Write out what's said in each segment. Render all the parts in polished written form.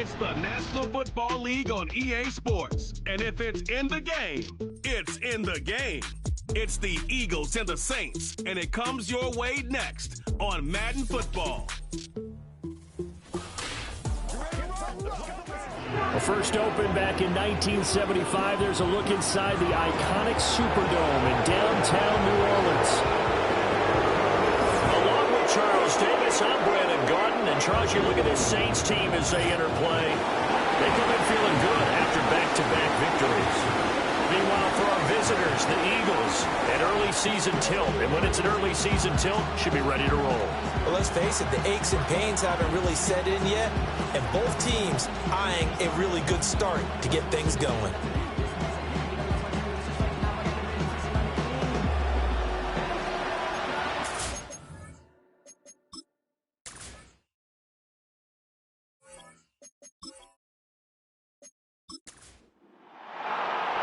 It's the National Football League on EA Sports. And if it's in the game, it's in the game. It's the Eagles and the Saints, and it comes your way next on Madden Football. Well, first opened back in 1975, there's a look inside the iconic Superdome in downtown New Orleans. Along with Charles Davis, I'm Brandon Garden. And Charles, you look at this Saints team as they enter play. They come in feeling good after back-to-back victories. Meanwhile, for our visitors, the Eagles, an early season tilt. And when it's an early season tilt, should be ready to roll. Well, let's face it, the aches and pains haven't really set in yet. And both teams eyeing a really good start to get things going.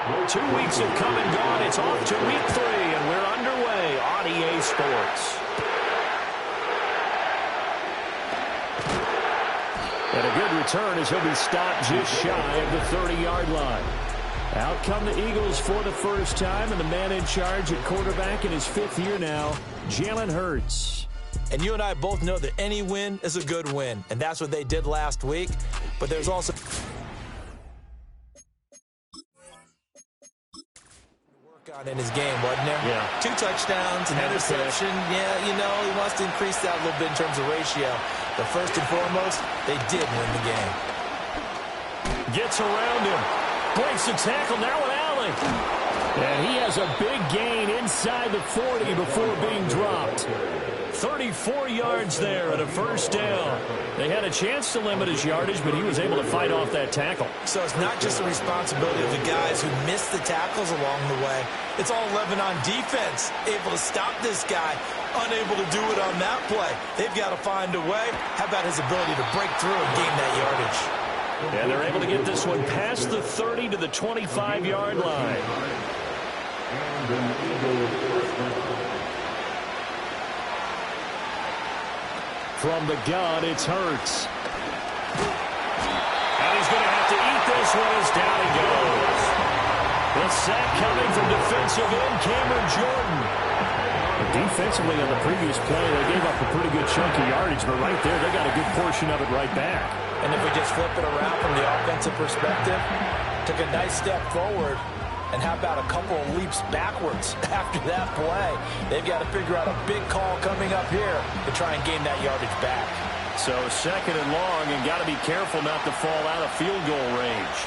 Well, 2 weeks have come and gone. It's off to week 3, and we're underway on EA Sports. And a good return as he'll be stopped just shy of the 30-yard line. Out come the Eagles for the first time, and the man in charge at quarterback in his 5th year now, Jalen Hurts. And you and I both know that any win is a good win, and that's what they did last week. But there's also in his game, wasn't there? Yeah. 2 touchdowns, an interception. Yeah, you know, he wants to increase that a little bit in terms of ratio. But first and foremost, they did win the game. Gets around him. Breaks the tackle. Now an alley. And he has a big gain inside the 40 before being dropped. 34 yards there at a first down. They had a chance to limit his yardage, but he was able to fight off that tackle. So it's not just the responsibility of the guys who missed the tackles along the way. It's all 11 on defense, able to stop this guy, unable to do it on that play. They've got to find a way. How about his ability to break through and gain that yardage? And they're able to get this one past the 30 to the 25-yard line. From the gun, it's Hurts. And he's going to have to eat this one as down he goes. The sack coming from defensive end Cameron Jordan. Defensively on the previous play, they gave up a pretty good chunk of yardage, but right there, they got a good portion of it right back. And if we just flip it around from the offensive perspective, took a nice step forward. And how about a couple of leaps backwards after that play? They've got to figure out a big call coming up here to try and gain that yardage back. So 2nd and long, and got to be careful not to fall out of field goal range.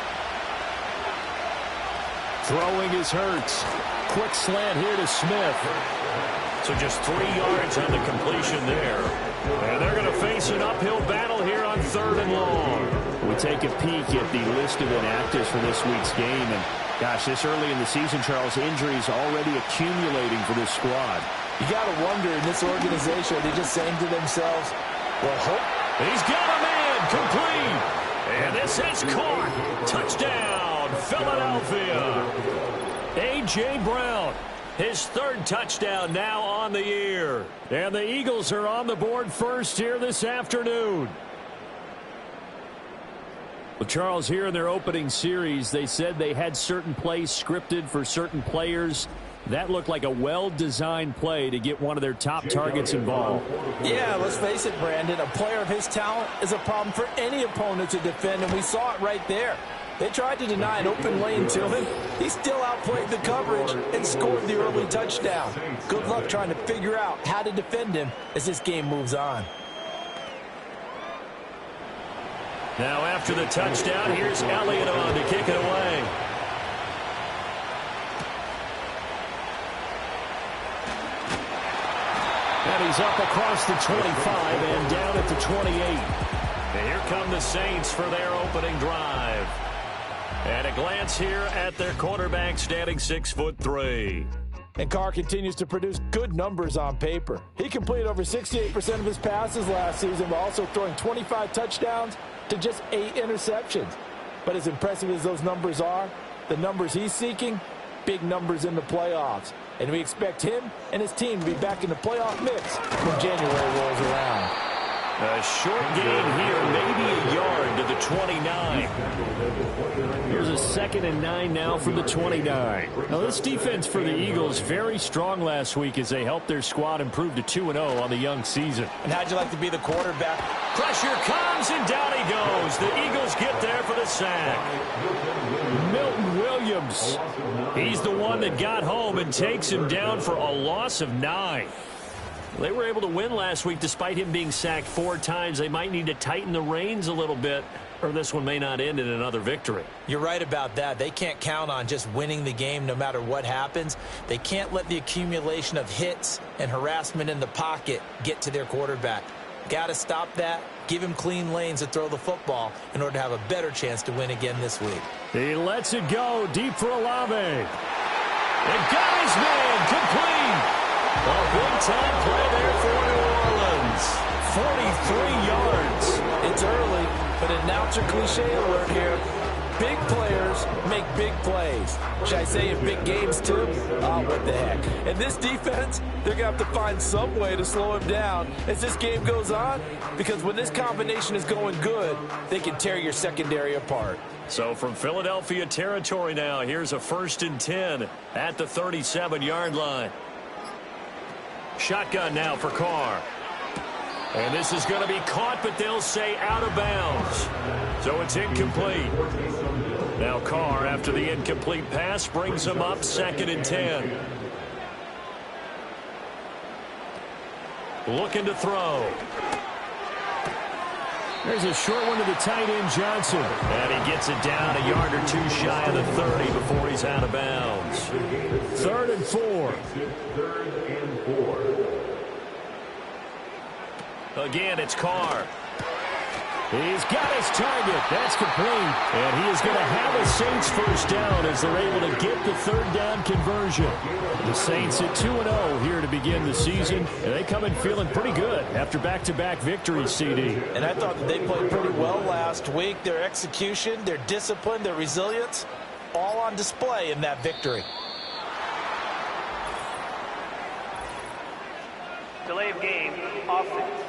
Throwing is Hurts. Quick slant here to Smith. So just 3 yards on the completion there. And they're going to face an uphill battle here on 3rd and long. We take a peek at the list of inactives for this week's game, and gosh, this early in the season, Charles, injuries already accumulating for this squad. You got to wonder in this organization, are they just saying to themselves, well, hope. He's got a man, complete. And this is caught. Touchdown, Philadelphia. A.J. Brown, his 3rd touchdown now on the year. And the Eagles are on the board first here this afternoon. Well, Charles, here in their opening series, they said they had certain plays scripted for certain players. That looked like a well-designed play to get one of their top targets involved. Yeah, let's face it, Brandon. A player of his talent is a problem for any opponent to defend, and we saw it right there. They tried to deny an open lane to him. He still outplayed the coverage and scored the early touchdown. Good luck trying to figure out how to defend him as this game moves on. Now after the touchdown, here's Elliott on to kick it away. And he's up across the 25 and down at the 28. And here come the Saints for their opening drive. And a glance here at their quarterback standing 6'3". And Carr continues to produce good numbers on paper. He completed over 68% of his passes last season while also throwing 25 touchdowns to just 8 interceptions. But as impressive as those numbers are, the numbers he's seeking, big numbers in the playoffs. And we expect him and his team to be back in the playoff mix when January rolls around. A short gain here, maybe a yard to the 29. Here's a 2nd and 9 now from the 29. Now, this defense for the Eagles, very strong last week as they helped their squad improve to 2-0 on the young season. And how'd you like to be the quarterback? Pressure comes, and down he goes. The Eagles get there for the sack. Milton Williams. He's the one that got home and takes him down for a loss of 9. They were able to win last week despite him being sacked 4 times. They might need to tighten the reins a little bit, or this one may not end in another victory. You're right about that. They can't count on just winning the game no matter what happens. They can't let the accumulation of hits and harassment in the pocket get to their quarterback. Got to stop that. Give him clean lanes to throw the football in order to have a better chance to win again this week. He lets it go deep for Olave. And got his man complete. A big-time play there for New Orleans. 43 yards. It's early, but announcer cliche alert here. Big players make big plays. Should I say in big games too? Oh, what the heck. And this defense, they're going to have to find some way to slow him down as this game goes on, because when this combination is going good, they can tear your secondary apart. So from Philadelphia territory now, here's a 1st and 10 at the 37-yard line. Shotgun now for Carr. And this is going to be caught, but they'll say out of bounds. So it's incomplete. Now Carr, after the incomplete pass, brings him up 2nd and 10. Looking to throw. There's a short one to the tight end, Johnson. And he gets it down a yard or 2 shy of the 30 before he's out of bounds. 3rd and 4. Again, it's Carr. He's got his target. That's complete. And he is going to have a Saints first down as they're able to get the 3rd down conversion. The Saints at 2-0 here to begin the season. And they come in feeling pretty good after back-to-back victories, CD. And I thought that they played pretty well last week. Their execution, their discipline, their resilience, all on display in that victory. Delay of game, offense.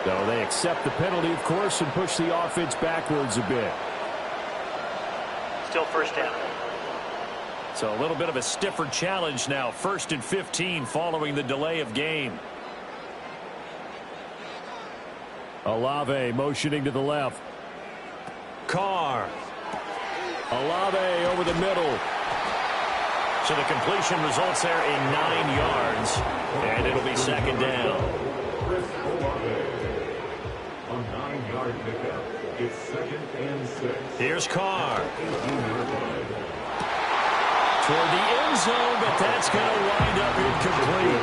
So they accept the penalty, of course, and push the offense backwards a bit. Still 1st down. So a little bit of a stiffer challenge now. 1st and 15 following the delay of game. Olave motioning to the left. Carr. Olave over the middle. So the completion results there in 9 yards. And it'll be 2nd down. It's 2nd and 6. Here's Carr. Toward the end zone, but that's going to wind up incomplete.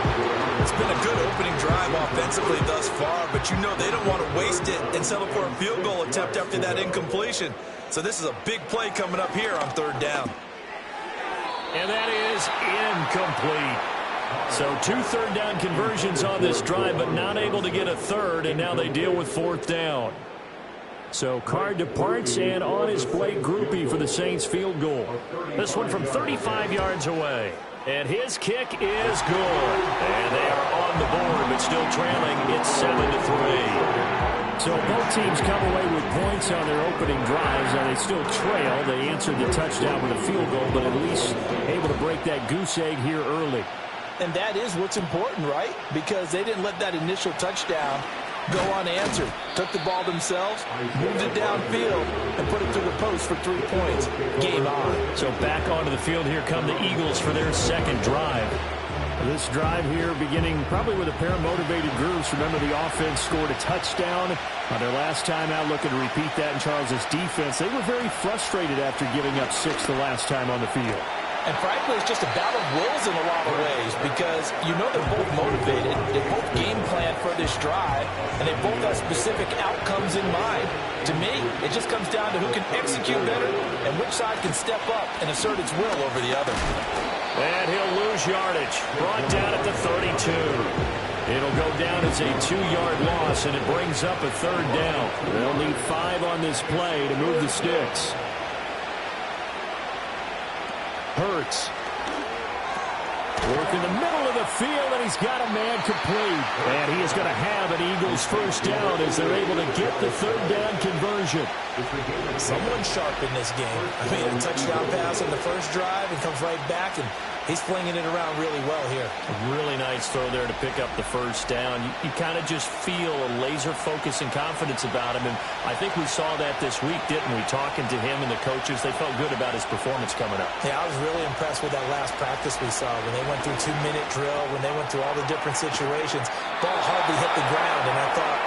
It's been a good opening drive offensively thus far, but you know they don't want to waste it and settle for a field goal attempt after that incompletion. So this is a big play coming up here on 3rd down. And that is incomplete. So 2 3rd down conversions on this drive, but not able to get a 3rd, and now they deal with 4th down. So Carr departs, and on his Blake Groupie for the Saints field goal. This one from 35 yards away. And his kick is good. And they are on the board, but still trailing. It's 7-3. So both teams come away with points on their opening drives. Now they still trail. They answered the touchdown with a field goal, but at least able to break that goose egg here early. And that is what's important, right? Because they didn't let that initial touchdown go unanswered. Took the ball themselves, moved it downfield, and put it through the post for 3 points. Game on. So back onto the field, here come the Eagles for their 2nd drive. This drive here beginning probably with a pair of motivated groups. Remember, the offense scored a touchdown on their last time out, looking to repeat that in Charles' defense. They were very frustrated after giving up 6 the last time on the field. And frankly, it's just a battle of wills in a lot of ways, because you know they're both motivated. They both game plan for this drive, and they both have specific outcomes in mind. To me, it just comes down to who can execute better and which side can step up and assert its will over the other. And he'll lose yardage. Brought down at the 32. It'll go down as a 2-yard loss, and it brings up a 3rd down. They'll need 5 on this play to move the sticks. Hurts. Working the middle of the field, and he's got a man complete. And he is going to have an Eagles first down as they're able to get the third down conversion. Someone sharp in this game. I mean, a touchdown pass on the first drive and comes right back, and he's flinging it around really well here. A really nice throw there to pick up the first down. You kind of just feel a laser focus and confidence about him, and I think we saw that this week, didn't we? Talking to him and the coaches, they felt good about his performance coming up. Yeah, I was really impressed with that last practice we saw when they went through 2-minute drill, when they went through all the different situations. Ball hardly hit the ground, and I thought,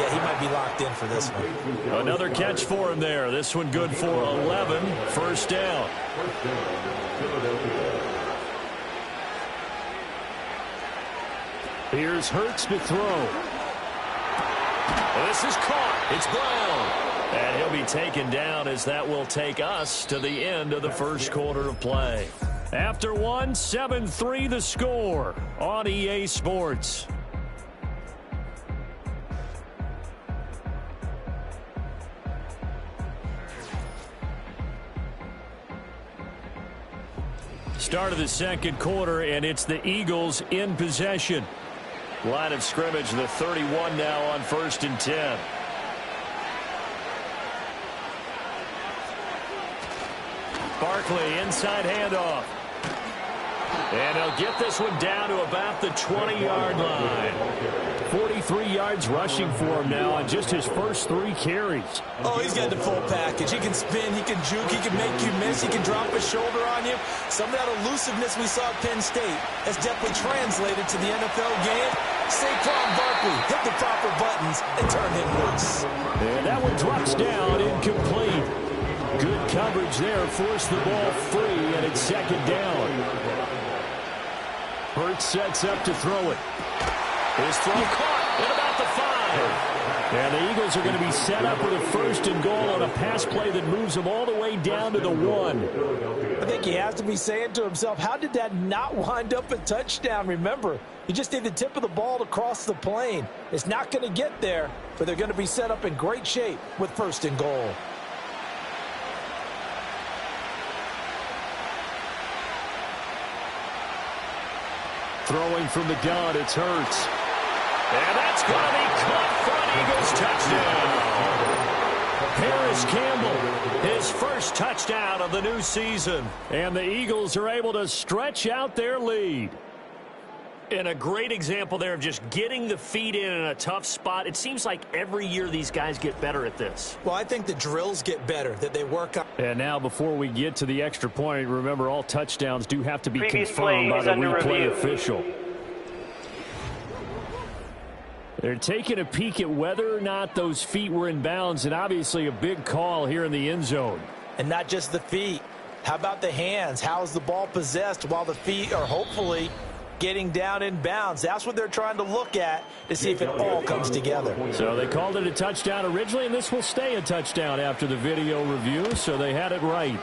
yeah, he might be locked in for this one. Another catch for him there. This one good for 11. First down. Here's Hurts to throw. This is caught. It's Brown. And he'll be taken down as that will take us to the end of the first quarter of play. After one, 7-3 the score on EA Sports. Start of the second quarter, and it's the Eagles in possession. Line of scrimmage, the 31 now on 1st and 10. Barkley, inside handoff. And he'll get this one down to about the 20-yard line. 43 yards rushing for him now on just his first 3 carries. Oh, he's got the full package. He can spin, he can juke, he can make you miss, he can drop a shoulder on you. Some of that elusiveness we saw at Penn State has definitely translated to the NFL game. Saquon Barkley hit the proper buttons and turn him loose. And that one drops down, incomplete. Good coverage there, forced the ball free, and it's second down. Hurts sets up to throw it. His throw caught at about the 5. And the Eagles are going to be set up with a 1st and goal on a pass play that moves them all the way down to the 1. I think he has to be saying to himself, how did that not wind up a touchdown? Remember, you just need the tip of the ball to cross the plane. It's not going to get there, but they're going to be set up in great shape with 1st and goal. Throwing from the gun, it's Hurts. And that's going to be caught for an Eagles touchdown. Harris Campbell, his first touchdown of the new season. And the Eagles are able to stretch out their lead. And a great example there of just getting the feet in a tough spot. It seems like every year these guys get better at this. Well, I think the drills get better, that they work on. And now before we get to the extra point, remember all touchdowns do have to be Previous confirmed by the replay review. official. They're taking a peek at whether or not those feet were in bounds, and obviously a big call here in the end zone. And not just the feet. How about the hands? How is the ball possessed while the feet are hopefully getting down in bounds? That's what they're trying to look at to see if it all comes together. So they called it a touchdown originally, and this will stay a touchdown after the video review, so they had it right.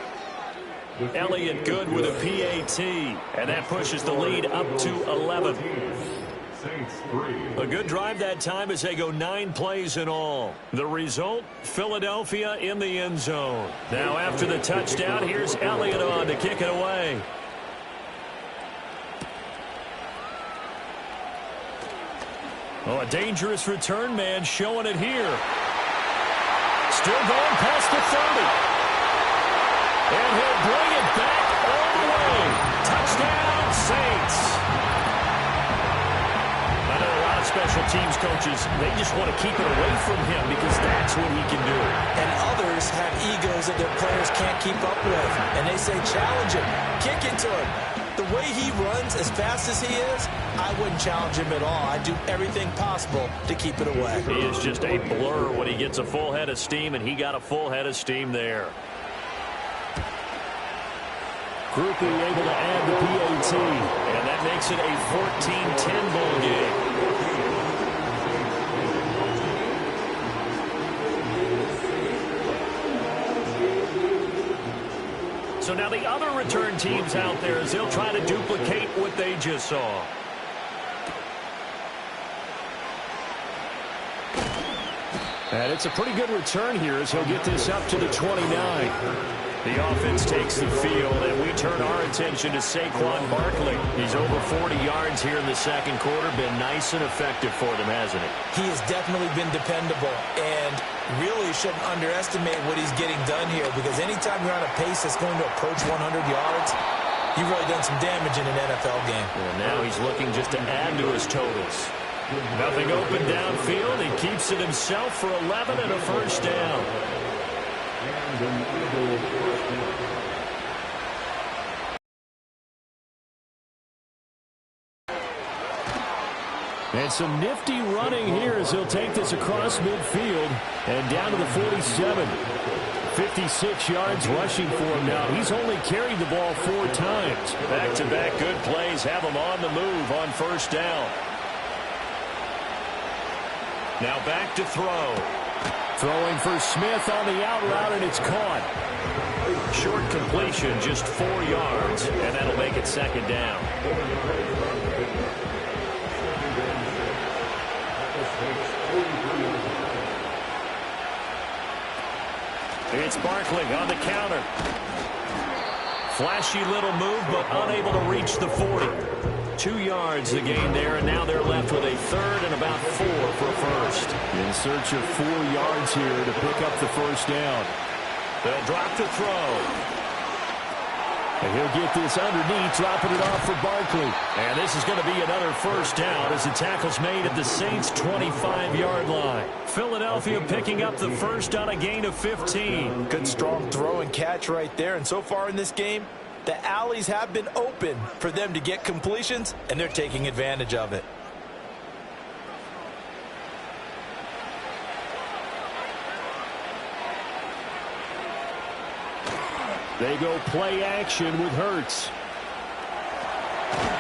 Elliott good with a PAT, and that pushes the lead up to 11. A good drive that time as they go 9 plays in all. The result, Philadelphia in the end zone. Now after the touchdown, here's Elliott on to kick it away. Oh, a dangerous return man showing it here. Still going past the 30. And he'll bring it back all the way. Touchdown, Saints. I know a lot of special teams coaches, they just want to keep it away from him because that's what he can do. And others have egos that their players can't keep up with. And they say, challenge him, kick it to him. The way he runs as fast as he is, I wouldn't challenge him at all. I'd do everything possible to keep it away. He is just a blur when he gets a full head of steam, and he got a full head of steam there. Groupie able to add the PAT, and that makes it a 14-10 ball game. So now the other return teams out there as they'll try to duplicate what they just saw. And it's a pretty good return here as he'll get this up to the 29. The offense takes the field, and we turn our attention to Saquon Barkley. He's over 40 yards here in the second quarter. Been nice and effective for them, hasn't he? He has definitely been dependable, and really shouldn't underestimate what he's getting done here, because anytime you're on a pace that's going to approach 100 yards, you've really done some damage in an NFL game. And now he's looking just to add to his totals. Nothing open downfield. He keeps it himself for 11 and a first down. And some nifty running here as he'll take this across midfield and down to the 47. 56 yards rushing for him now. He's only carried the ball 4 times. Back-to-back good plays have him on the move on first down. Now back to throw. Throwing for Smith on the out route, and it's caught. Short completion, just 4 yards, and that'll make it second down. It's Barkley on the counter. Flashy little move, but unable to reach the 40. 2 yards the gain there, and now they're left with a third and about 4 for a first. In search of 4 yards here to pick up the first down. They'll drop to throw. And he'll get this underneath, dropping it off for Barkley. And this is going to be another first down as the tackle's made at the Saints' 25-yard line. Philadelphia picking up the first on a gain of 15. Good strong throw and catch right there. And so far in this game, the alleys have been open for them to get completions, and they're taking advantage of it. They go play action with Hurts.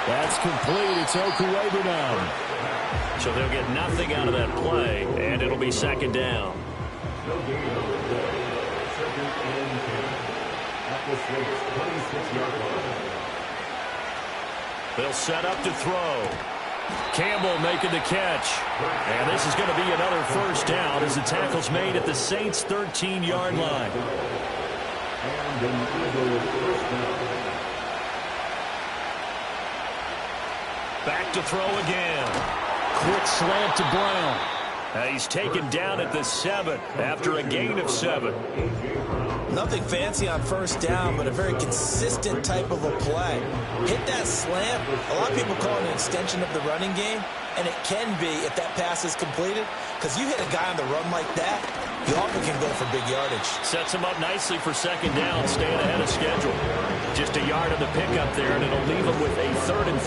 That's complete. It's Okuwebe now. So they'll get nothing out of that play, and it'll be second down. They'll set up to throw. Campbell making the catch. And this is going to be another first down as the tackle's made at the Saints' 13-yard line. Back to throw again. Quick slant to Brown. He's taken down at the 7 after a gain of 7. Nothing fancy on first down, but a very consistent type of a play. Hit that slant. A lot of people call it an extension of the running game, and it can be if that pass is completed, because you hit a guy on the run like that, you often can go for big yardage. Sets him up nicely for second down, staying ahead of schedule. Just a yard of the pickup there, and it'll leave him with a 3rd and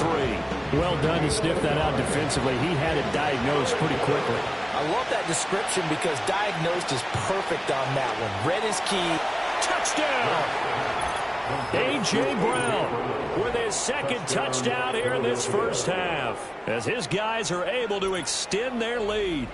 3. Well done to sniff that out defensively. He had it diagnosed pretty quickly. I love that description because diagnosed is perfect on that one. Read is key. Touchdown! A.J. Brown with his second touchdown here in this first half as his guys are able to extend their lead.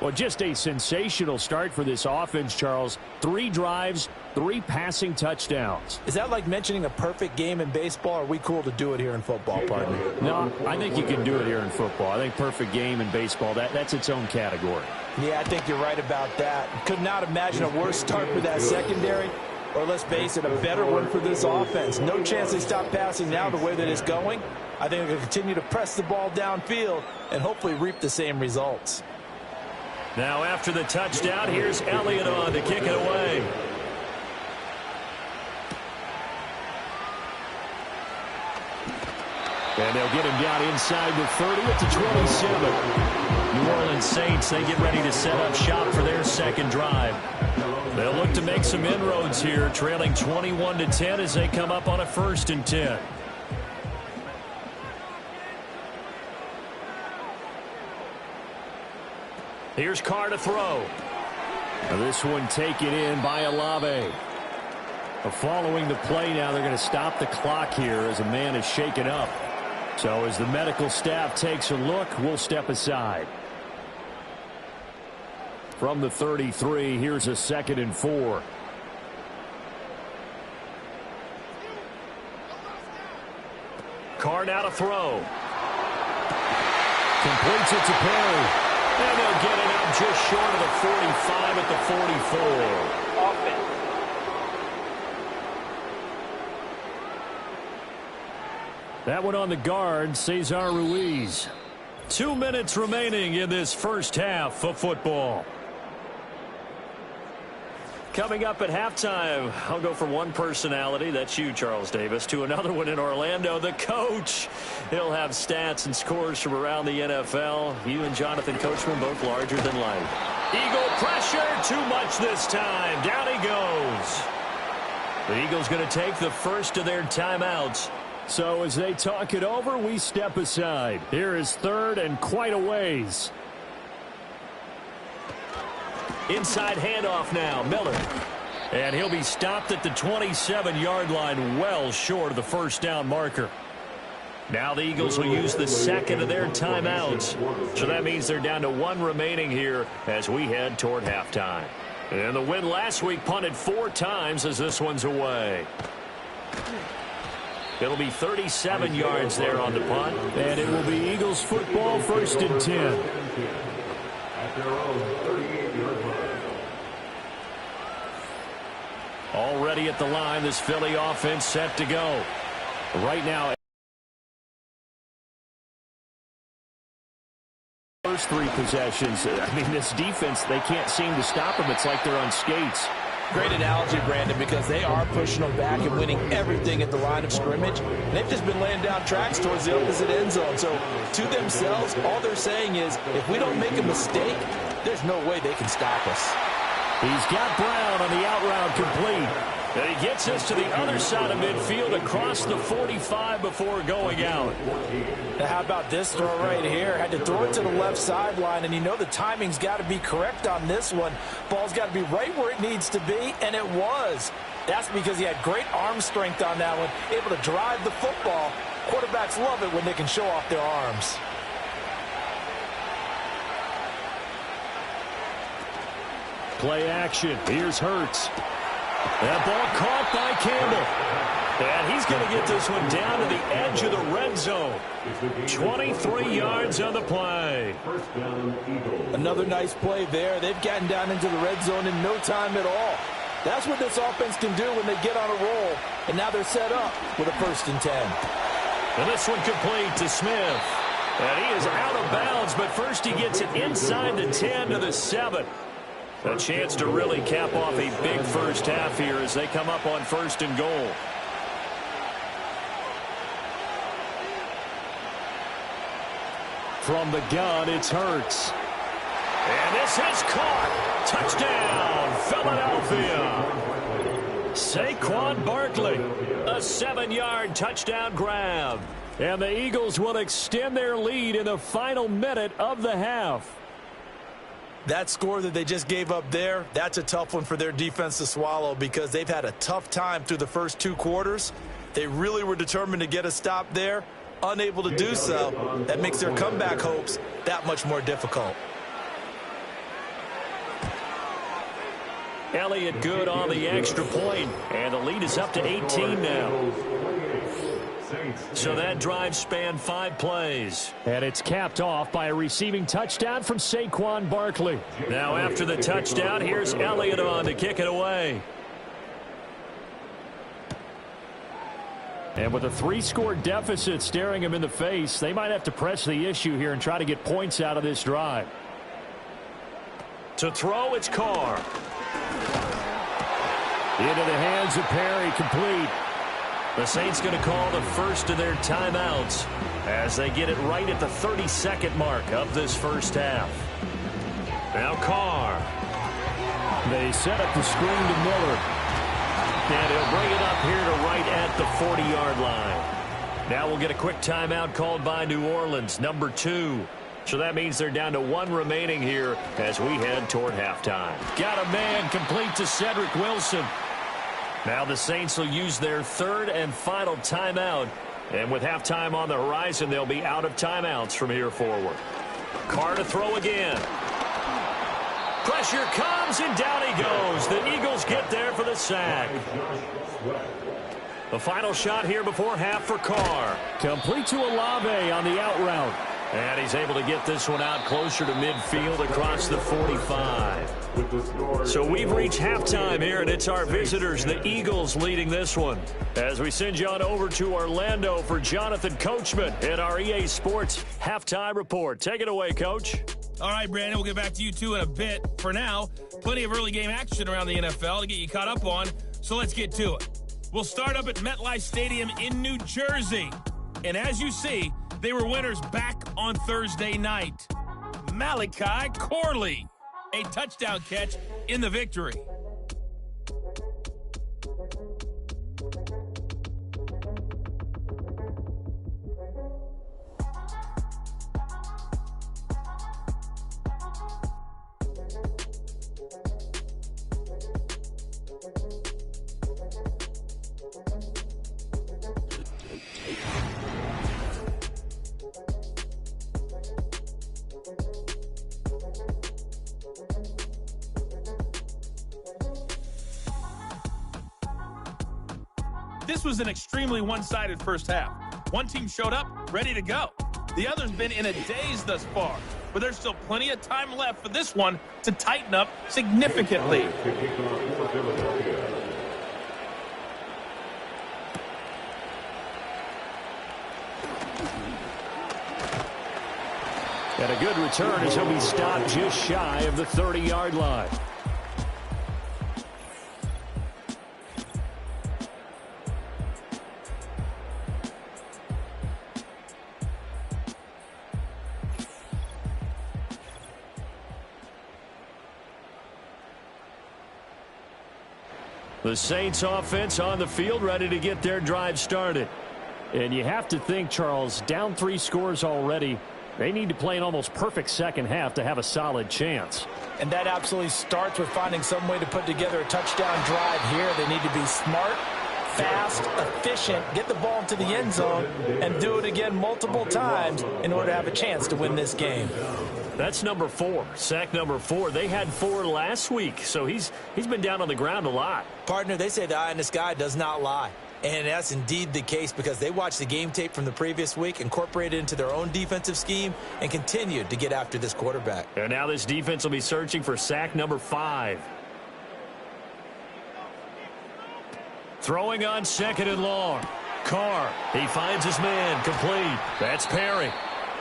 Well, just a sensational start for this offense, Charles. 3 drives, 3 passing touchdowns. Is that like mentioning a perfect game in baseball? Or are we cool to do it here in football, partner? No, I think you can do it here in football. I think perfect game in baseball, that's its own category. Yeah, I think you're right about that. Could not imagine a worse start for that secondary, or let's face it, a better one for this offense. No chance they stop passing now the way that it's going. I think they'll continue to press the ball downfield and hopefully reap the same results. Now after the touchdown, here's Elliott on to kick it away. And they'll get him down inside the 30 at the 27. New Orleans Saints, they get ready to set up shop for their second drive. They'll look to make some inroads here, trailing 21-10 as they come up on a 1st and 10. Here's Carr to throw. Now this one taken in by Olave. Following the play now, they're going to stop the clock here as a man is shaken up. So as the medical staff takes a look, we'll step aside. From the 33, here's a 2nd and 4. Carr now to throw. Completes it to Perry. And they'll get it up just short of the 45 at the 44. Offense, That one on the guard, Cesar Ruiz. 2 minutes remaining in this first half of football. Coming up at halftime, I'll go from one personality, that's you, Charles Davis, to another one in Orlando, the coach. He'll have stats and scores from around the NFL. You and Jonathan Coachman both larger than life. Eagle pressure, too much this time. Down he goes. The Eagles going to take the first of their timeouts. So as they talk it over, we step aside. Here is third and quite a ways. Inside handoff now, Miller. And he'll be stopped at the 27-yard line, well short of the first down marker. Now the Eagles will use the second of their timeouts. So that means they're down to one remaining here as we head toward halftime. And the win last week punted 4 times as this one's away. It'll be 37 yards there on the punt. And it will be Eagles football, 1st and 10. Already at the line, this Philly offense set to go. Right now, first 3 possessions. I mean, this defense, they can't seem to stop them. It's like they're on skates. Great analogy, Brandon, because they are pushing them back and winning everything at the line of scrimmage. They've just been laying down tracks towards the opposite end zone. So to themselves, all they're saying is, if we don't make a mistake, there's no way they can stop us. He's got Brown on the out route complete. And he gets us to the other side of midfield across the 45 before going out. Now how about this throw right here? Had to throw it to the left sideline, and you know the timing's got to be correct on this one. Ball's got to be right where it needs to be, and it was. That's because he had great arm strength on that one, able to drive the football. Quarterbacks love it when they can show off their arms. Play action. Here's Hurts. That ball caught by Campbell. And he's going to get this one down to the edge of the red zone. 23 yards on the play. Another nice play there. They've gotten down into the red zone in no time at all. That's what this offense can do when they get on a roll. And now they're set up with a 1st and 10. And this one complete to Smith. And he is out of bounds, but first he gets it inside the 10 to the 7. A chance to really cap off a big first half here as they come up on 1st and goal. From the gun, it's Hurts. And this is caught. Touchdown, Philadelphia. Saquon Barkley, a 7-yard touchdown grab. And the Eagles will extend their lead in the final minute of the half. That score that they just gave up there, that's a tough one for their defense to swallow because they've had a tough time through the first 2 quarters. They really were determined to get a stop there, unable to do so. That makes their comeback hopes that much more difficult. Elliott good on the extra point, and the lead is up to 18 now. So that drive spanned 5 plays. And it's capped off by a receiving touchdown from Saquon Barkley. Now after the touchdown, here's Elliott on to kick it away. And with a 3-score deficit staring him in the face, they might have to press the issue here and try to get points out of this drive. To throw, it's Carr. Into the hands of Perry, complete. The Saints going to call the first of their timeouts as they get it right at the 32nd mark of this first half. Now Carr. They set up the screen to Miller. And he'll bring it up here to right at the 40-yard line. Now we'll get a quick timeout called by New Orleans, number 2. So that means they're down to 1 remaining here as we head toward halftime. Got a man complete to Cedric Wilson. Now the Saints will use their 3rd and final timeout. And with halftime on the horizon, they'll be out of timeouts from here forward. Carr to throw again. Pressure comes, and down he goes. The Eagles get there for the sack. The final shot here before half for Carr. Complete to Olave on the out route. And he's able to get this one out closer to midfield across the 45. So we've reached halftime here, and it's our visitors, the Eagles, leading this one. As we send you on over to Orlando for Jonathan Coachman in our EA Sports Halftime Report. Take it away, Coach. All right, Brandon, we'll get back to you two in a bit. For now, plenty of early game action around the NFL to get you caught up on, so let's get to it. We'll start up at MetLife Stadium in New Jersey. And as you see, they were winners back on Thursday night. Malachi Corley, a touchdown catch in the victory. This was an extremely one-sided first half. One team showed up, ready to go. The other's been in a daze thus far, but there's still plenty of time left for this one to tighten up significantly. And a good return as he'll be stopped just shy of the 30-yard line. The Saints offense on the field, ready to get their drive started. And you have to think, Charles, down 3 scores already. They need to play an almost perfect second half to have a solid chance. And that absolutely starts with finding some way to put together a touchdown drive here. They need to be smart, fast, efficient, get the ball into the end zone, and do it again multiple times in order to have a chance to win this game. That's number 4, sack number 4. They had 4 last week, so he's been down on the ground a lot. Partner, they say the eye in the sky does not lie. And that's indeed the case because they watched the game tape from the previous week, incorporated it into their own defensive scheme, and continued to get after this quarterback. And now this defense will be searching for sack number 5. Throwing on 2nd and long. Carr, he finds his man, complete. That's Perry.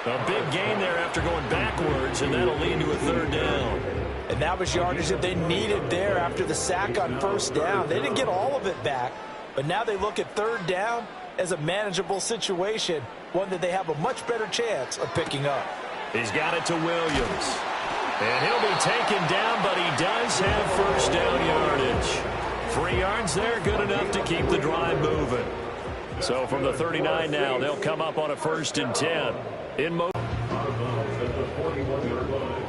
A big gain there after going backwards, and that'll lead to a 3rd down. And that was yardage that they needed there after the sack on 1st down. They didn't get all of it back, but now they look at 3rd down as a manageable situation, one that they have a much better chance of picking up. He's got it to Williams. And he'll be taken down, but he does have 1st down yardage. 3 yards there, good enough to keep the drive moving. So from the 39 now, they'll come up on a 1st and 10. In motion. At the 41-yard line,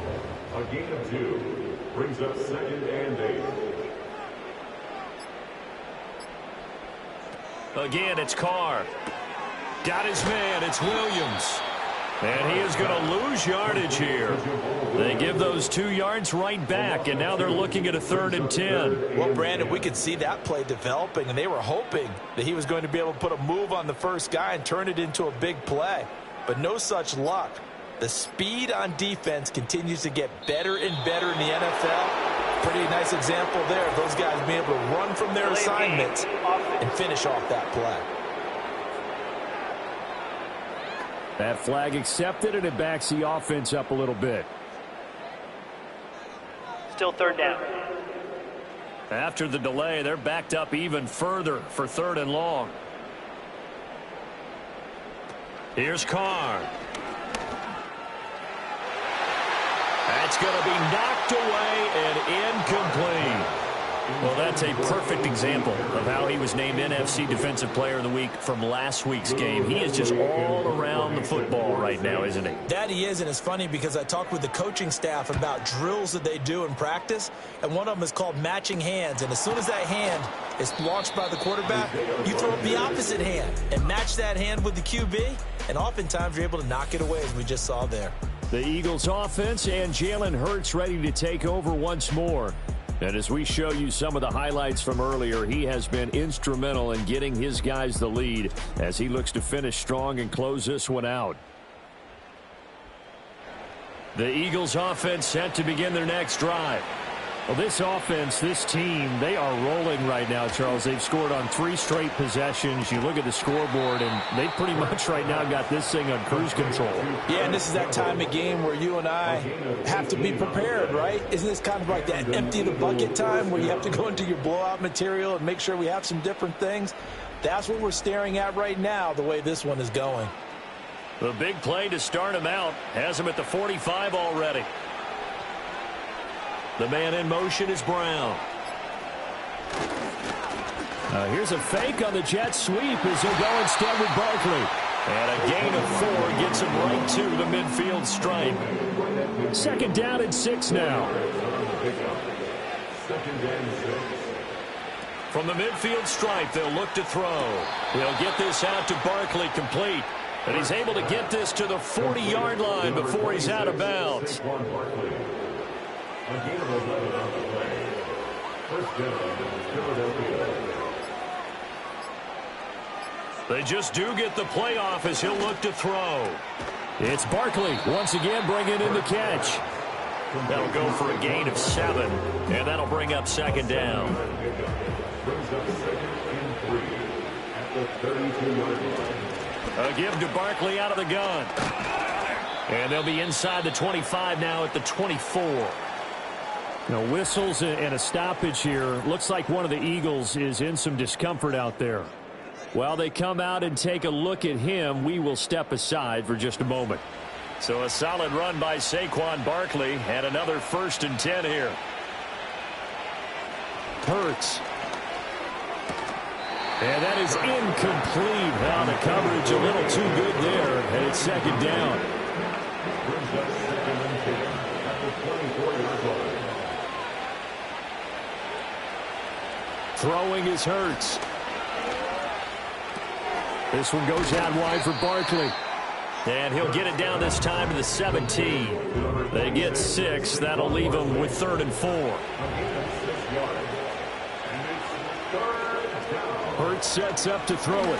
a gain of 2 brings up 2nd and 8. Again, it's Carr. Got his man. It's Williams. And he is going to lose yardage here. They give those 2 yards right back, and now they're looking at a 3rd and 10. Well, Brandon, we could see that play developing, and they were hoping that he was going to be able to put a move on the first guy and turn it into a big play. But no such luck. The speed on defense continues to get better and better in the NFL. Pretty nice example there of those guys being able to run from their assignments and finish off that play. That flag accepted, and it backs the offense up a little bit. Still 3rd down. After the delay, they're backed up even further for 3rd and long. Here's Carr. That's going to be knocked away and incomplete. Well, that's a perfect example of how he was named NFC Defensive Player of the Week from last week's game. He is just all around the football right now, isn't he? That he is, and it's funny because I talked with the coaching staff about drills that they do in practice, and one of them is called matching hands. And as soon as that hand is launched by the quarterback, you throw up the opposite hand and match that hand with the QB, and oftentimes you're able to knock it away, as we just saw there. The Eagles offense and Jalen Hurts ready to take over once more. And as we show you some of the highlights from earlier, he has been instrumental in getting his guys the lead as he looks to finish strong and close this one out. The Eagles offense set to begin their next drive. Well, this offense, this team, they are rolling right now, Charles. They've scored on 3 straight possessions. You look at the scoreboard, and they've pretty much right now got this thing on cruise control. Yeah, and this is that time of game where you and I have to be prepared, right? Isn't this kind of like that empty the bucket time where you have to go into your blowout material and make sure we have some different things? That's what we're staring at right now, the way this one is going. The big play to start him out has him at the 45 already. The man in motion is Brown. Here's a fake on the jet sweep as he'll go instead with Barkley. And a gain of 4 gets him right to the midfield stripe. 2nd down and 6 now. From the midfield stripe, they'll look to throw. He'll get this out to Barkley complete. And he's able to get this to the 40-yard line before he's out of bounds. A gain of 11 on the play. First down, Philadelphia. They just do get the playoff as he'll look to throw. It's Barkley once again bringing in the catch. That'll go for a gain of 7, and that'll bring up 2nd down. Brings up 2nd and 3 at the 32-yard line. A give to Barkley out of the gun. And they'll be inside the 25 now at the 24. Whistles and a stoppage here. Looks like one of the Eagles is in some discomfort out there. While they come out and take a look at him, we will step aside for just a moment. So a solid run by Saquon Barkley and another 1st and 10 here. Hurts. And that is incomplete. Now the coverage a little too good there, and it's 2nd down. Brings up 2nd and 10 at the 24-yard line. Throwing is Hurts. This one goes out wide for Barkley. And he'll get it down this time to the 17. They get 6. That'll leave them with 3rd and 4. Hurts sets up to throw it.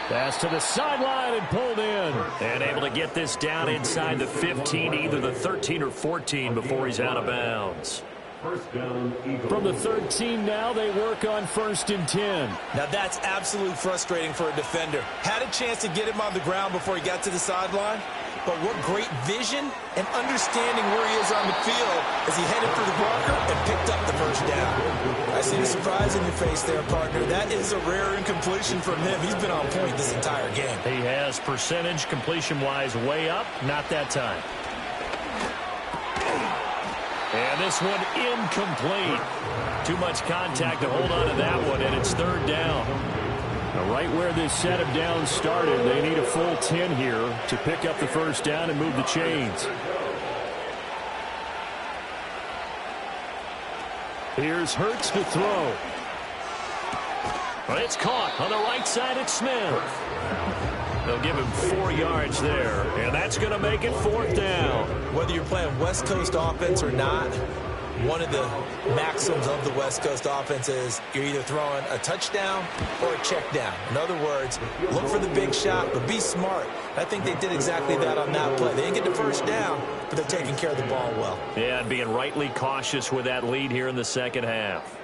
Pass to the sideline and pulled in. And able to get this down inside the 15, either the 13 or 14 before he's out of bounds. First down, Eagles. From the 13 now, they work on 1st and 10. Now that's absolutely frustrating for a defender. Had a chance to get him on the ground before he got to the sideline, but what great vision and understanding where he is on the field as he headed for the blocker and picked up the 1st down. I see the surprise in your face there, partner. That is a rare incompletion from him. He's been on point this entire game. He has percentage completion-wise way up. Not that time. And this one incomplete. Too much contact to hold on to that one, and it's 3rd down. Now, right where this set of downs started, they need a full 10 here to pick up the 1st down and move the chains. Here's Hurts to throw. But it's caught on the right side. It's Smith. They'll give him 4 yards there, and that's going to make it 4th down. Whether you're playing West Coast offense or not, one of the maxims of the West Coast offense is you're either throwing a touchdown or a check down. In other words, look for the big shot, but be smart. I think they did exactly that on that play. They didn't get the 1st down, but they're taking care of the ball well. Yeah, and being rightly cautious with that lead here in the 2nd half.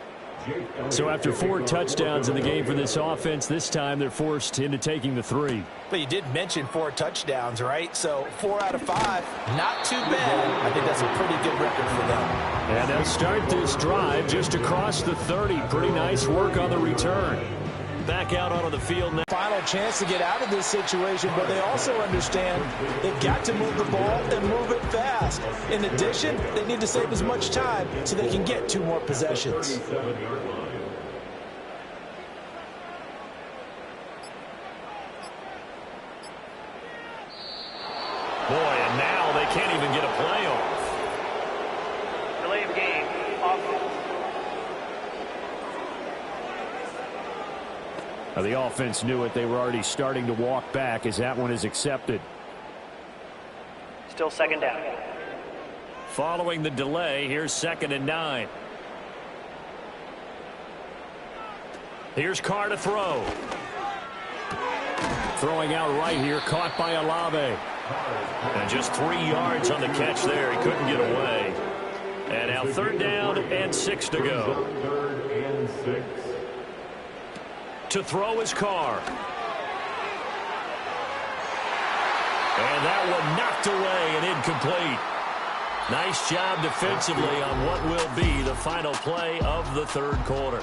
So after 4 touchdowns in the game for this offense, this time they're forced into taking the 3. But you did mention 4 touchdowns, right? So 4 out of 5, not too bad. I think that's a pretty good record for them. And they'll start this drive just across the 30. Pretty nice work on the return. Back out onto the field now. Final chance to get out of this situation, but they also understand they've got to move the ball and move it fast. In addition, they need to save as much time so they can get 2 more possessions. Boy, and now they can't even get a playoff. Delay of game, offense. Now, the offense knew it. They were already starting to walk back as that one is accepted. Still 2nd down. Following the delay, here's 2nd and 9. Here's Carr to throw. Throwing out right here, caught by Olave. And just 3 yards on the catch there. He couldn't get away. And now 3rd down and 6 to go. 3rd and 6. To throw his Carr. And that one knocked away and incomplete. Nice job defensively on what will be the final play of the 3rd quarter.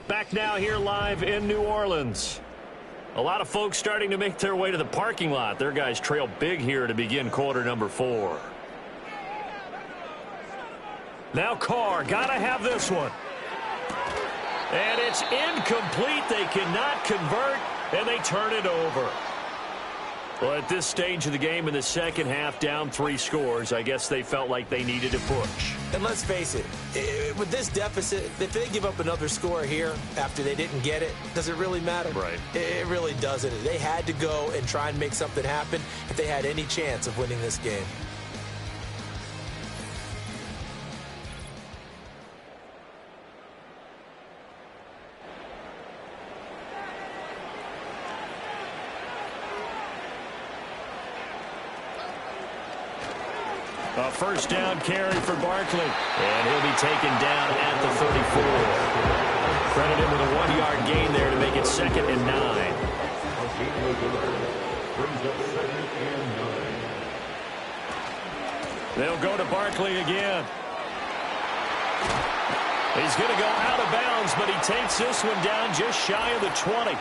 Back now here live in New Orleans. A lot of folks starting to make their way to the parking lot. Their guys trail big here to begin quarter number 4. Now Carr, gotta have this one. And it's incomplete. They cannot convert, and they turn it over. Well, at this stage of the game in the second half, down 3 scores, I guess they felt like they needed to push. And let's face it, with this deficit, if they give up another score here after they didn't get it, does it really matter? Right. It really doesn't. They had to go and try and make something happen if they had any chance of winning this game. A first down carry for Barkley. And he'll be taken down at the 34. Credit him with a 1-yard gain there to make it 2nd and 9. They'll go to Barkley again. He's going to go out of bounds, but he takes this one down just shy of the 20.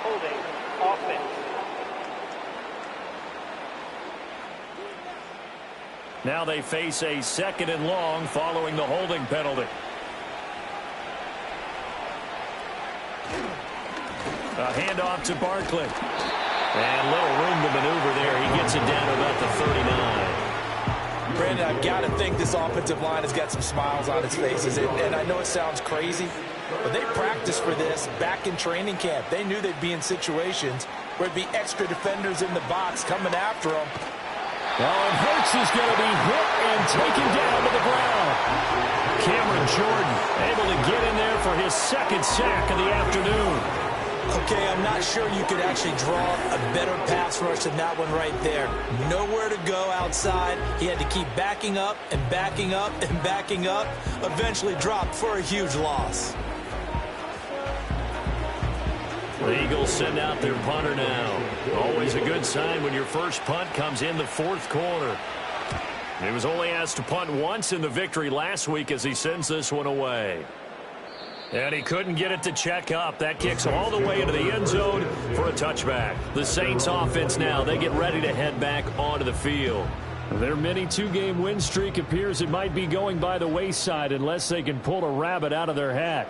Holding offense. Now they face a 2nd and long following the holding penalty. A handoff to Barkley. And little room to maneuver there. He gets it down to about the 39. Brandon, I've got to think this offensive line has got some smiles on its faces. And I know it sounds crazy, but they practiced for this back in training camp. They knew they'd be in situations where there'd be extra defenders in the box coming after them. Oh, and Hurts is going to be hit and taken down to the ground. Cameron Jordan able to get in there for his 2nd sack of the afternoon. Okay, I'm not sure you could actually draw a better pass rush than that one right there. Nowhere to go outside. He had to keep backing up and backing up and backing up. Eventually dropped for a huge loss. The Eagles send out their punter now. Always a good sign when your first punt comes in the 4th quarter. He was only asked to punt once in the victory last week as he sends this one away. And he couldn't get it to check up. That kicks all the way into the end zone for a touchback. The Saints offense now, they get ready to head back onto the field. Their mini 2-game win streak appears it might be going by the wayside unless they can pull a rabbit out of their hat.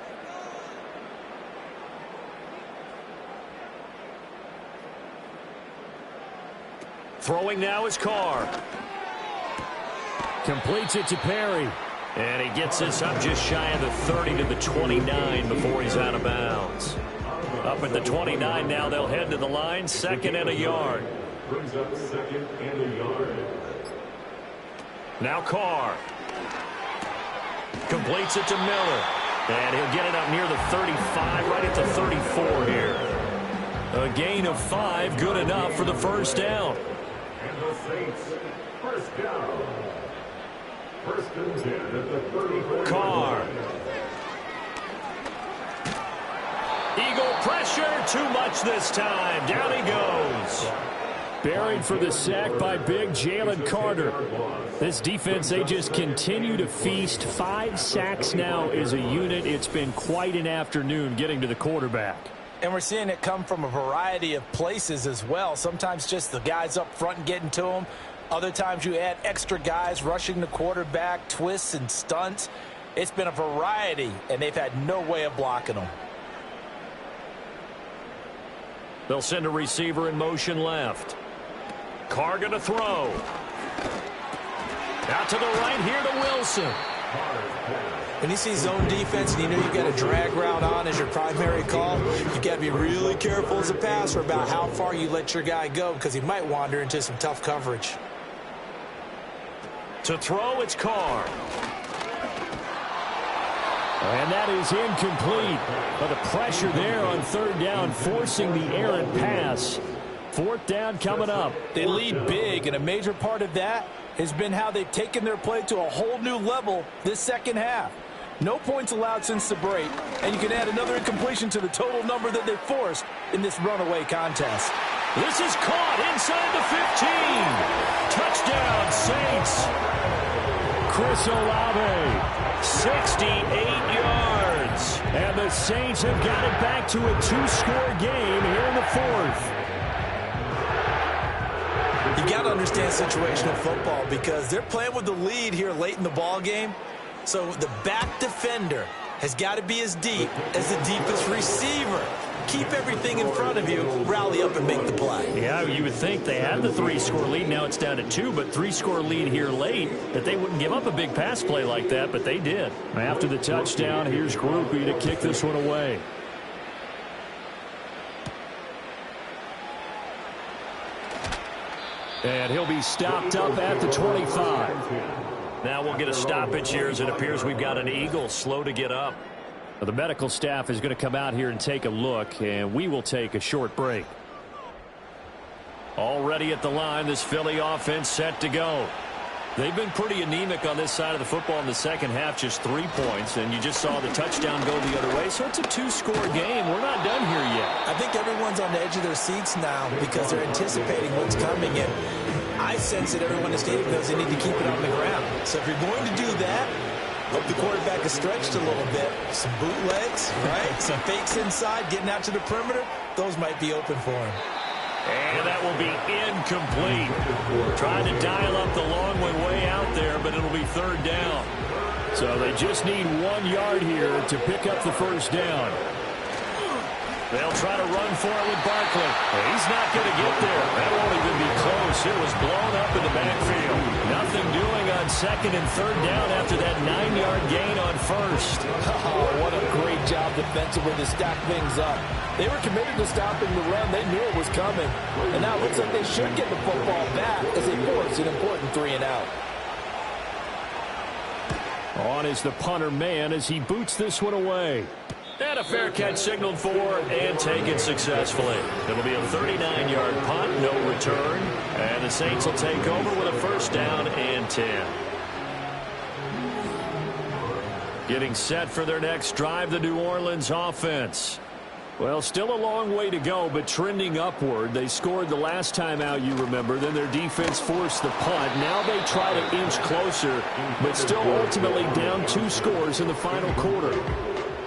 Throwing now is Carr. Completes it to Perry. And he gets this up just shy of the 30 to the 29 before he's out of bounds. Up at the 29 now, they'll head to the line, 2nd and a yard. Brings up 2nd and a yard. Now Carr. Completes it to Miller. And he'll get it up near the 35, right at the 34 here. A gain of 5, good enough for the first down. And the Saints, first down. 1st and 10 at the 34. Carr. Eagle pressure, too much this time. Down he goes. Buried for the sack by big Jalen Carter. This defense, they just continue to feast. 5 sacks now as a unit. It's been quite an afternoon getting to the quarterback. And we're seeing it come from a variety of places as well. Sometimes just the guys up front and getting to them. Other times you add extra guys rushing the quarterback, twists and stunts. It's been a variety, and they've had no way of blocking them. They'll send a receiver in motion left. Carr going to throw. Out to the right here to Wilson. When you see zone defense and you know you've got a drag route on as your primary call, you've got to be really careful as a passer about how far you let your guy go because he might wander into some tough coverage. To throw, it's Carr. And that is incomplete. But the pressure there on third down, forcing the errant pass. Fourth down coming up. They lead big, and a major part of that has been how they've taken their play to a whole new level this second half. No points allowed since the break, and you can add another incompletion to the total number that they forced in this runaway contest. This is caught inside the 15. Touchdown, Saints. Chris Olave, 68 yards. And the Saints have got it back to a 2-score game here in the fourth. You got to understand situational football because they're playing with the lead here late in the ball game. So the back defender has got to be as deep as the deepest receiver. Keep everything in front of you, rally up and make the play. Yeah, you would think they had the 3-score lead. Now it's down to 2, but 3-score lead here late, that they wouldn't give up a big pass play like that, but they did. After the touchdown, here's Groupie to kick this one away. And he'll be stopped up at the 25. Now we'll get a stoppage here as it appears we've got an Eagle slow to get up. The medical staff is going to come out here and take a look, and we will take a short break. Already at the line, this Philly offense set to go. They've been pretty anemic on this side of the football in the second half, just 3 points, and you just saw the touchdown go the other way. So it's a 2-score game. We're not done here yet. I think everyone's on the edge of their seats now because they're anticipating what's coming in. I sense that everyone in the stadium knows they need to keep it on the ground. So if you're going to do that, hope the quarterback is stretched a little bit. Some bootlegs, right? Some fakes inside, getting out to the perimeter. Those might be open for him. And that will be incomplete. Trying to dial up the long way out there, but it'll be third down. So they just need 1 yard here to pick up the first down. They'll try to run for it with Barkley. He's not going to get there. That won't even be close. It was blown up in the backfield. Nothing doing on second and third down after that 9-yard gain on first. Oh, what a great job defensively to stack things up. They were committed to stopping the run. They knew it was coming. And now it looks like they should get the football back as they force an important 3-and-out. On is the punter man as he boots this one away. And a fair catch signaled for and taken successfully. It'll be a 39-yard punt, no return. And the Saints will take over with a first down and 10. Getting set for their next drive, the New Orleans offense. Well, still a long way to go, but trending upward. They scored the last time out, you remember. Then their defense forced the punt. Now they try to inch closer, but still ultimately down 2 scores in the final quarter.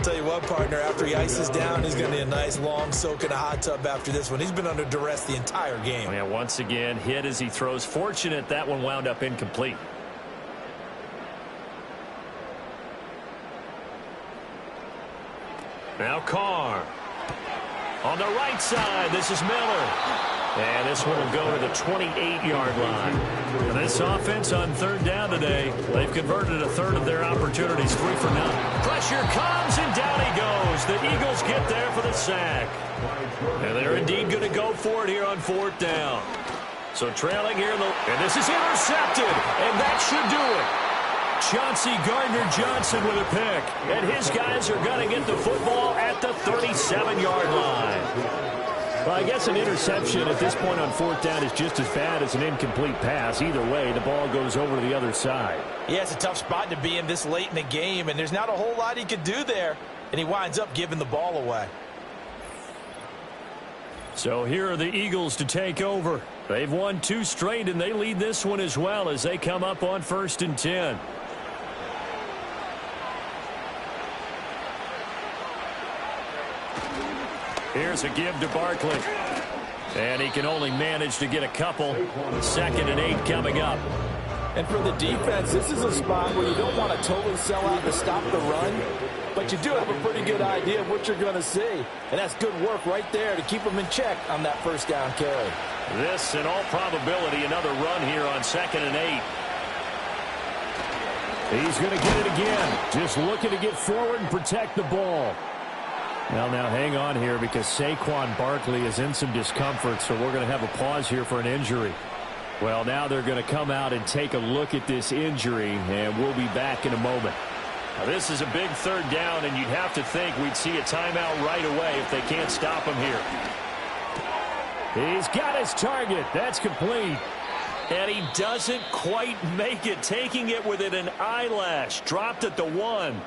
Tell you what, partner, after he ices down, he's going to need a nice long soak in a hot tub after this one. He's been under duress the entire game. Yeah, once again, hit as he throws. Fortunate that one wound up incomplete. Now Carr. On the right side, this is Miller. And this one will go to the 28-yard line. And this offense on third down today, they've converted a third of their opportunities, 3 for 9. Pressure comes, and down he goes. The Eagles get there for the sack. And they're indeed going to go for it here on fourth down. So trailing here, and this is intercepted, and that should do it. Chauncey Gardner-Johnson with a pick. And his guys are going to get the football at the 37-yard line. Well, I guess an interception at this point on fourth down is just as bad as an incomplete pass. Either way, the ball goes over to the other side. Yeah, it's a tough spot to be in this late in the game, and there's not a whole lot he could do there. And he winds up giving the ball away. So here are the Eagles to take over. They've won 2 straight, and they lead this one as well as they come up on 1st and 10. Here's a give to Barkley. And he can only manage to get a couple. 2nd and 8 coming up. And for the defense, this is a spot where you don't want to totally sell out to stop the run, but you do have a pretty good idea of what you're going to see. And that's good work right there to keep them in check on that first down carry. This, in all probability, another run here on 2nd and 8. He's going to get it again. Just looking to get forward and protect the ball. Now hang on here because Saquon Barkley is in some discomfort, so we're going to have a pause here for an injury. Well, now they're going to come out and take a look at this injury, and we'll be back in a moment. Now, this is a big third down, and you'd have to think we'd see a timeout right away if they can't stop him here. He's got his target. That's complete. And he doesn't quite make it, taking it within an eyelash. Dropped at the 1.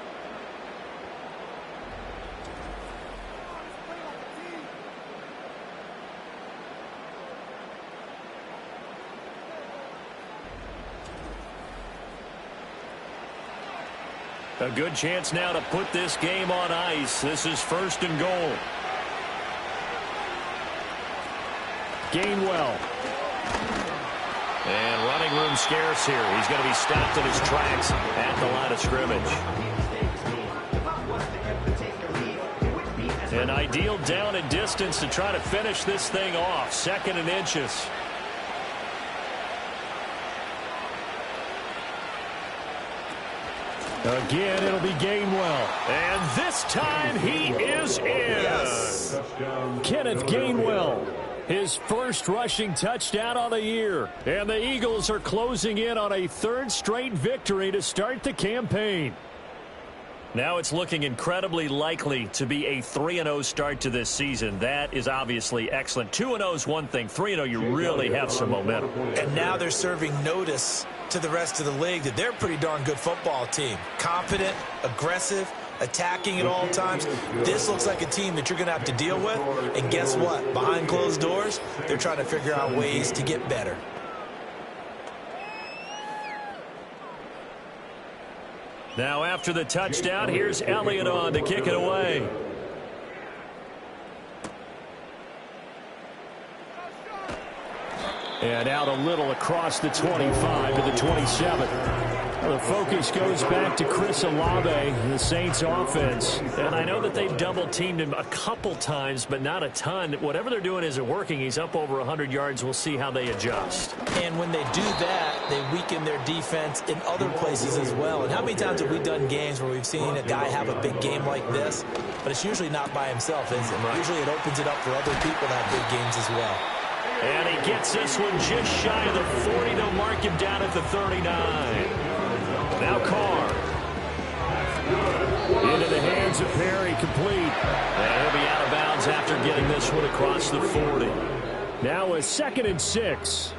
A good chance now to put this game on ice. This is 1st and goal. Gainwell. And running room scarce here. He's going to be stopped in his tracks at the line of scrimmage. An ideal down and distance to try to finish this thing off. 2nd and inches. Again, it'll be Gainwell. And this time he is in. Yes. Kenneth Gainwell. His first rushing touchdown on the year. And the Eagles are closing in on a 3rd straight victory to start the campaign. Now it's looking incredibly likely to be a 3-0 start to this season. That is obviously excellent. 2-0 is one thing. 3-0, you really have some momentum. And now they're serving notice to the rest of the league that they're a pretty darn good football team. Confident, aggressive, attacking at all times. This looks like a team that you're going to have to deal with. And guess what? Behind closed doors, they're trying to figure out ways to get better. Now after the touchdown, here's Elliott on to kick it away. And out a little across the 25 to the 27. The focus goes back to Chris Olave, the Saints offense. And I know that they've double-teamed him a couple times, but not a ton. Whatever they're doing isn't working. He's up over 100 yards. We'll see how they adjust. And when they do that, they weaken their defense in other places as well. And how many times have we done games where we've seen a guy have a big game like this, but it's usually not by himself, is it? Right. Usually it opens it up for other people to have big games as well. And he gets this one just shy of the 40. They'll mark him down at the 39. Now Carr. Into the hands of Perry, complete. And he'll be out of bounds after getting this one across the 40. Now a 2nd and 6.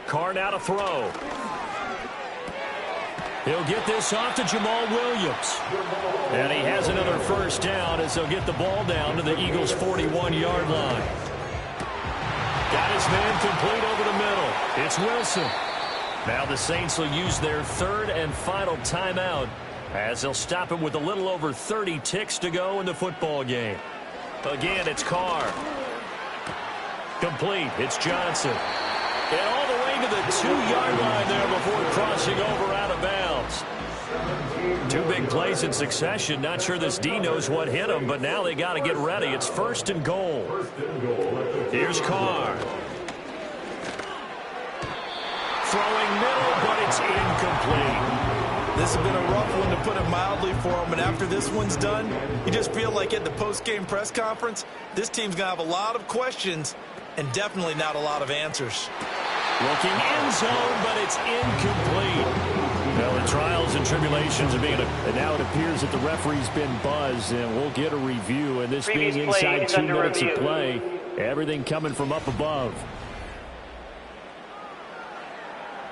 Carr now to throw. He'll get this off to Jamal Williams. And he has another 1st down as they'll get the ball down to the Eagles' 41-yard line. Got his man complete over the middle. It's Wilson. Now the Saints will use their 3rd and final timeout as they'll stop it with a little over 30 ticks to go in the football game. Again, it's Carr. Complete. It's Johnson. And all the way to the 2-yard line there before crossing over out of bounds. 2 big plays in succession. Not sure this D knows what hit him, but now they got to get ready. It's 1st and goal. Here's Carr. Throwing middle, but it's incomplete. This has been a rough one, to put it mildly, for him. And after this one's done, you just feel like at the post-game press conference, this team's going to have a lot of questions and definitely not a lot of answers. Looking end zone, but it's incomplete. Well, the trials and tribulations of being and now it appears that the referee's been buzzed, and we'll get a review. And this being inside 2 minutes of play, everything coming from up above.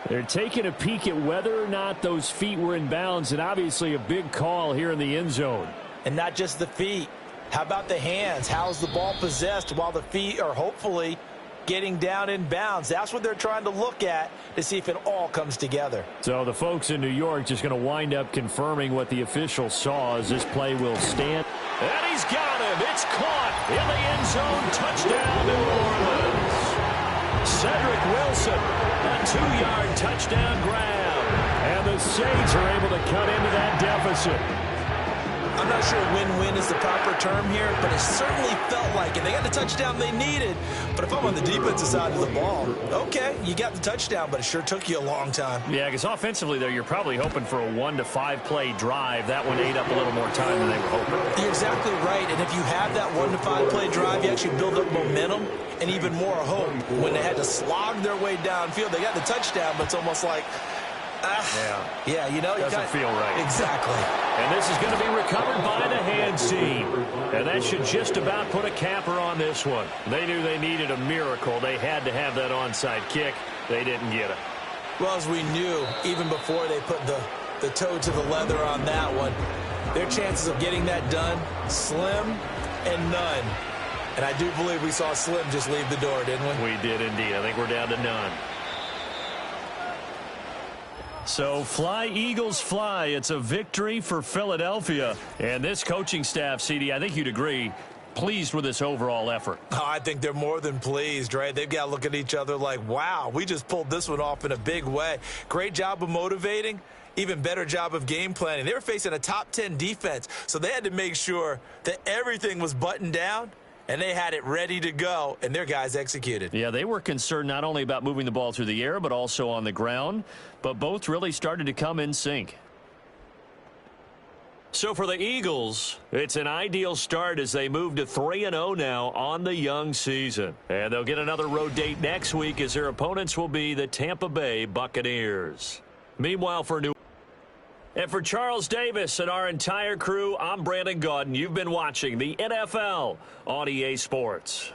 They're taking a peek at whether or not those feet were in bounds, and obviously a big call here in the end zone. And not just the feet. How about the hands? How's the ball possessed while the feet are hopefully getting down in bounds? That's what they're trying to look at to see if it all comes together. So the folks in New York just going to wind up confirming what the officials saw as this play will stand. And he's got him. It's caught in the end zone. Touchdown, New Orleans. Cedric Wilson, a 2-yard touchdown grab. And the Saints are able to cut into that deficit. I'm not sure win-win is the proper term here, but it certainly felt like it. They got the touchdown they needed, but if I'm on the defensive side of the ball, okay, you got the touchdown, but it sure took you a long time. Yeah, because offensively there, you're probably hoping for a 1 to 5 play drive. That one ate up a little more time than they were hoping. You're exactly right, and if you have that 1 to 5 play drive, you actually build up momentum and even more hope. When they had to slog their way downfield, they got the touchdown, but it's almost like, yeah, you know, doesn't feel right. Exactly. And this is going to be recovered by the hands team. And that should just about put a capper on this one. They knew they needed a miracle. They had to have that onside kick. They didn't get it. Well, as we knew, even before they put the toe to the leather on that one, their chances of getting that done, slim and none. And I do believe we saw Slim just leave the door, didn't we? We did indeed. I think we're down to none. So fly, Eagles, fly. It's a victory for Philadelphia. And this coaching staff, CD, I think you'd agree, pleased with this overall effort. Oh, I think they're more than pleased, right? They've got to look at each other like, wow, we just pulled this one off in a big way. Great job of motivating. Even better job of game planning. They were facing a top 10 defense, so they had to make sure that everything was buttoned down, and they had it ready to go, and their guys executed. Yeah, they were concerned not only about moving the ball through the air, but also on the ground. But both really started to come in sync. So for the Eagles, it's an ideal start as they move to 3-0 now on the young season. And they'll get another road date next week as their opponents will be the Tampa Bay Buccaneers. Meanwhile, for Charles Davis and our entire crew, I'm Brandon Gaudin. You've been watching the NFL on EA Sports.